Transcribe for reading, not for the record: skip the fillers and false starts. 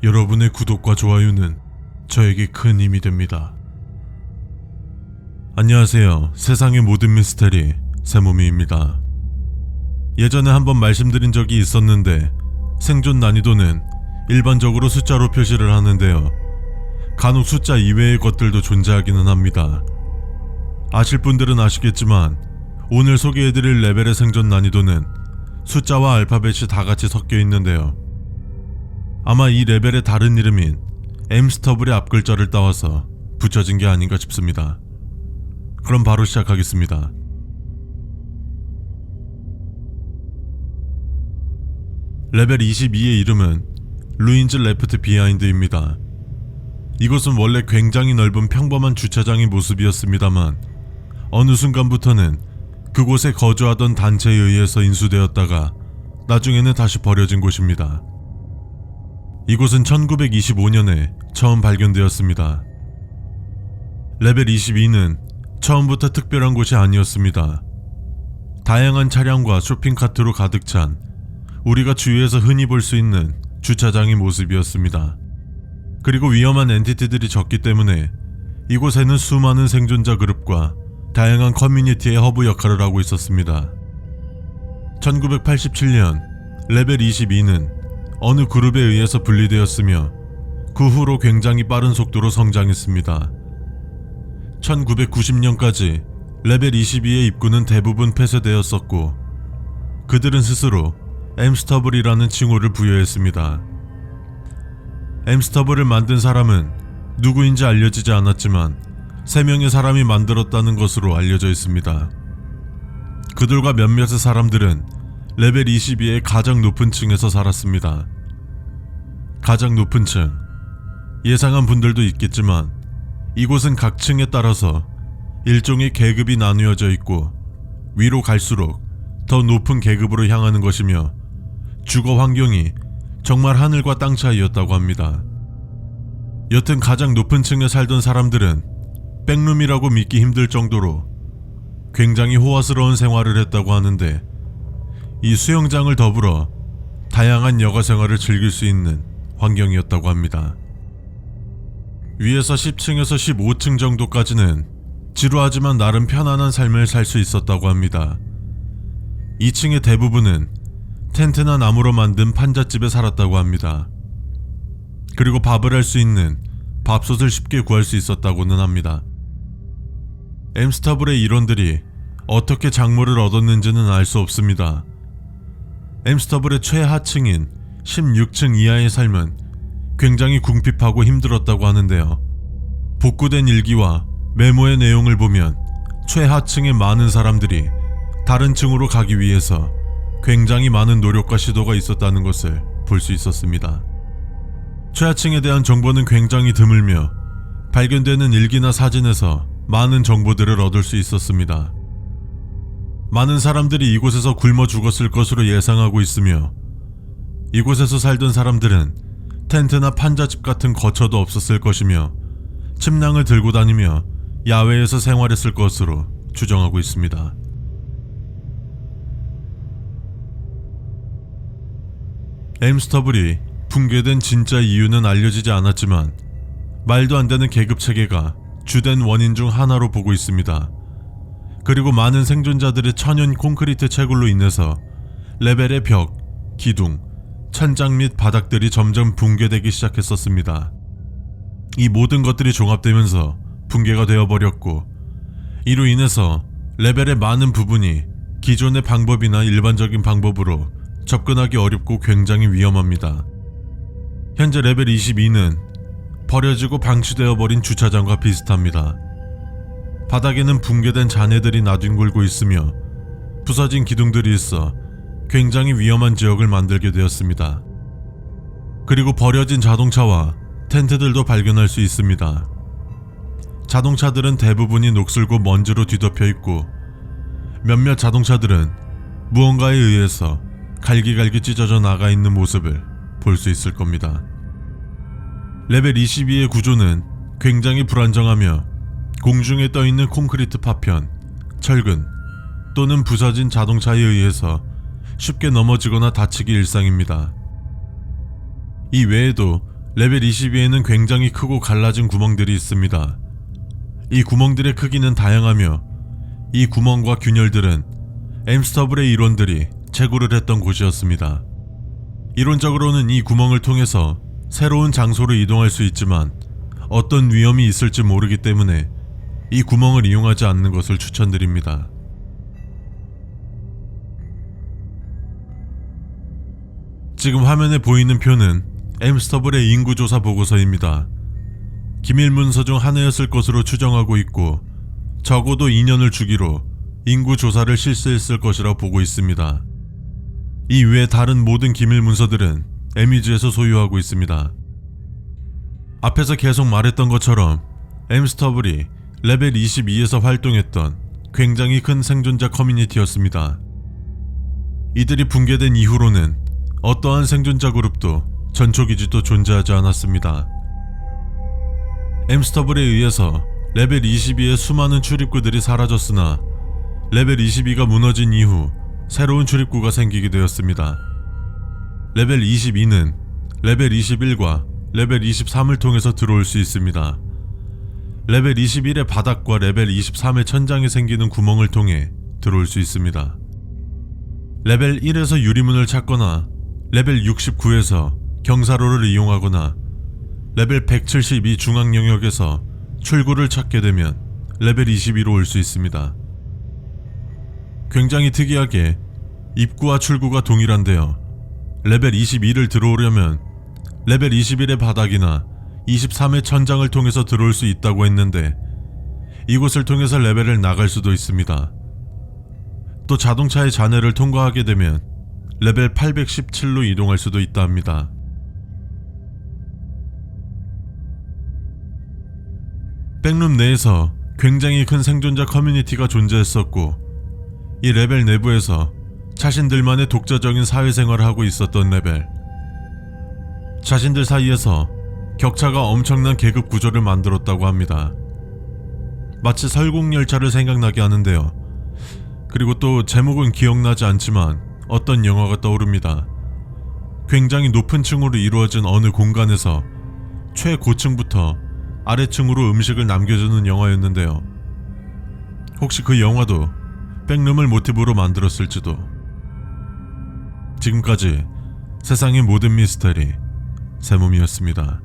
여러분의 구독과 좋아요는 저에게 큰 힘이 됩니다. 안녕하세요. 세상의 모든 미스테리 세모미입니다. 예전에 한번 말씀드린 적이 있었는데 생존 난이도는 일반적으로 숫자로 표시를 하는데요. 간혹 숫자 이외의 것들도 존재하기는 합니다. 아실 분들은 아시겠지만 오늘 소개해드릴 레벨의 생존 난이도는 숫자와 알파벳이 다 같이 섞여 있는데요. 아마 이 레벨의 다른 이름인 엠스터블의 앞글자를 따와서 붙여진 게 아닌가 싶습니다. 그럼 바로 시작하겠습니다. 레벨 22의 이름은 루인즈 레프트 비하인드입니다. 이곳은 원래 굉장히 넓은 평범한 주차장의 모습이었습니다만 어느 순간부터는 그곳에 거주하던 단체에 의해서 인수되었다가 나중에는 다시 버려진 곳입니다. 이곳은 1925년에 처음 발견되었습니다. 레벨 22는 처음부터 특별한 곳이 아니었습니다. 다양한 차량과 쇼핑카트로 가득 찬 우리가 주위에서 흔히 볼 수 있는 주차장의 모습이었습니다. 그리고 위험한 엔티티들이 적기 때문에 이곳에는 수많은 생존자 그룹과 다양한 커뮤니티의 허브 역할을 하고 있었습니다. 1987년 레벨 22는 어느 그룹에 의해서 분리되었으며 그 후로 굉장히 빠른 속도로 성장했습니다. 1990년까지 레벨 22의 입구는 대부분 폐쇄되었었고 그들은 스스로 엠스터블이라는 칭호를 부여했습니다. 엠스터블을 만든 사람은 누구인지 알려지지 않았지만 3명의 사람이 만들었다는 것으로 알려져 있습니다. 그들과 몇몇의 사람들은 레벨 22의 가장 높은 층에서 살았습니다. 가장 높은 층, 예상한 분들도 있겠지만 이곳은 각 층에 따라서 일종의 계급이 나누어져 있고 위로 갈수록 더 높은 계급으로 향하는 것이며 주거 환경이 정말 하늘과 땅 차이였다고 합니다. 여튼 가장 높은 층에 살던 사람들은 백룸이라고 믿기 힘들 정도로 굉장히 호화스러운 생활을 했다고 하는데 이 수영장을 더불어 다양한 여가 생활을 즐길 수 있는 환경이었다고 합니다. 위에서 10층에서 15층 정도까지는 지루하지만 나름 편안한 삶을 살 수 있었다고 합니다. 2층의 대부분은 텐트나 나무로 만든 판잣집에 살았다고 합니다. 그리고 밥을 할 수 있는 밥솥을 쉽게 구할 수 있었다고는 합니다. 엠스터블의 일원들이 어떻게 작물을 얻었는지는 알 수 없습니다. 엠스터블의 최하층인 16층 이하의 삶은 굉장히 궁핍하고 힘들었다고 하는데요. 복구된 일기와 메모의 내용을 보면 최하층의 많은 사람들이 다른 층으로 가기 위해서 굉장히 많은 노력과 시도가 있었다는 것을 볼 수 있었습니다. 최하층에 대한 정보는 굉장히 드물며 발견되는 일기나 사진에서 많은 정보들을 얻을 수 있었습니다. 많은 사람들이 이곳에서 굶어 죽었을 것으로 예상하고 있으며 이곳에서 살던 사람들은 텐트나 판잣집 같은 거처도 없었을 것이며 침낭을 들고 다니며 야외에서 생활했을 것으로 추정하고 있습니다. 엠스터블이 붕괴된 진짜 이유는 알려지지 않았지만 말도 안 되는 계급 체계가 주된 원인 중 하나로 보고 있습니다. 그리고 많은 생존자들의 천연 콘크리트 채굴로 인해서 레벨의 벽, 기둥, 천장 및 바닥들이 점점 붕괴되기 시작했었습니다. 이 모든 것들이 종합되면서 붕괴가 되어버렸고 이로 인해서 레벨의 많은 부분이 기존의 방법이나 일반적인 방법으로 접근하기 어렵고 굉장히 위험합니다. 현재 레벨 22는 버려지고 방치되어 버린 주차장과 비슷합니다. 바닥에는 붕괴된 잔해들이 나뒹굴고 있으며 부서진 기둥들이 있어 굉장히 위험한 지역을 만들게 되었습니다. 그리고 버려진 자동차와 텐트들도 발견할 수 있습니다. 자동차들은 대부분이 녹슬고 먼지로 뒤덮여 있고 몇몇 자동차들은 무언가에 의해서 갈기갈기 찢어져 나가 있는 모습을 볼 수 있을 겁니다. 레벨 22의 구조는 굉장히 불안정하며 공중에 떠있는 콘크리트 파편, 철근 또는 부서진 자동차에 의해서 쉽게 넘어지거나 다치기 일상입니다. 이 외에도 레벨 22에는 굉장히 크고 갈라진 구멍들이 있습니다. 이 구멍들의 크기는 다양하며 이 구멍과 균열들은 엠스터블의 일원들이 채굴을 했던 곳이었습니다. 이론적으로는 이 구멍을 통해서 새로운 장소로 이동할 수 있지만 어떤 위험이 있을지 모르기 때문에 이 구멍을 이용하지 않는 것을 추천드립니다. 지금 화면에 보이는 표는 엠스터블의 인구조사 보고서입니다. 기밀 문서 중 하나였을 것으로 추정하고 있고 적어도 2년을 주기로 인구조사를 실시했을 것이라 보고 있습니다. 이 외 다른 모든 기밀 문서들은 에미즈에서 소유하고 있습니다. 앞에서 계속 말했던 것처럼 엠스터블이 레벨 22에서 활동했던 굉장히 큰 생존자 커뮤니티였습니다. 이들이 붕괴된 이후로는 어떠한 생존자 그룹도 전초기지도 존재하지 않았습니다. 엠스터블에 의해서 레벨 22의 수많은 출입구들이 사라졌으나 레벨 22가 무너진 이후 새로운 출입구가 생기게 되었습니다. 레벨 22는 레벨 21과 레벨 23을 통해서 들어올 수 있습니다. 레벨 21의 바닥과 레벨 23의 천장에 생기는 구멍을 통해 들어올 수 있습니다. 레벨 1에서 유리문을 찾거나 레벨 69에서 경사로를 이용하거나 레벨 172 중앙 영역에서 출구를 찾게 되면 레벨 22로 올 수 있습니다. 굉장히 특이하게 입구와 출구가 동일한데요. 레벨 22를 들어오려면 레벨 21의 바닥이나 23의 천장을 통해서 들어올 수 있다고 했는데 이곳을 통해서 레벨을 나갈 수도 있습니다. 또 자동차의 잔해를 통과하게 되면 레벨 817로 이동할 수도 있다 합니다. 백룸 내에서 굉장히 큰 생존자 커뮤니티가 존재했었고 이 레벨 내부에서 자신들만의 독자적인 사회생활을 하고 있었던 레벨. 자신들 사이에서 격차가 엄청난 계급 구조를 만들었다고 합니다. 마치 설국열차를 생각나게 하는데요. 그리고 또 제목은 기억나지 않지만 어떤 영화가 떠오릅니다. 굉장히 높은 층으로 이루어진 어느 공간에서 최고층부터 아래층으로 음식을 남겨주는 영화였는데요. 혹시 그 영화도 백룸을 모티브로 만들었을지도. 지금까지 세상의 모든 미스터리 세몸이었습니다.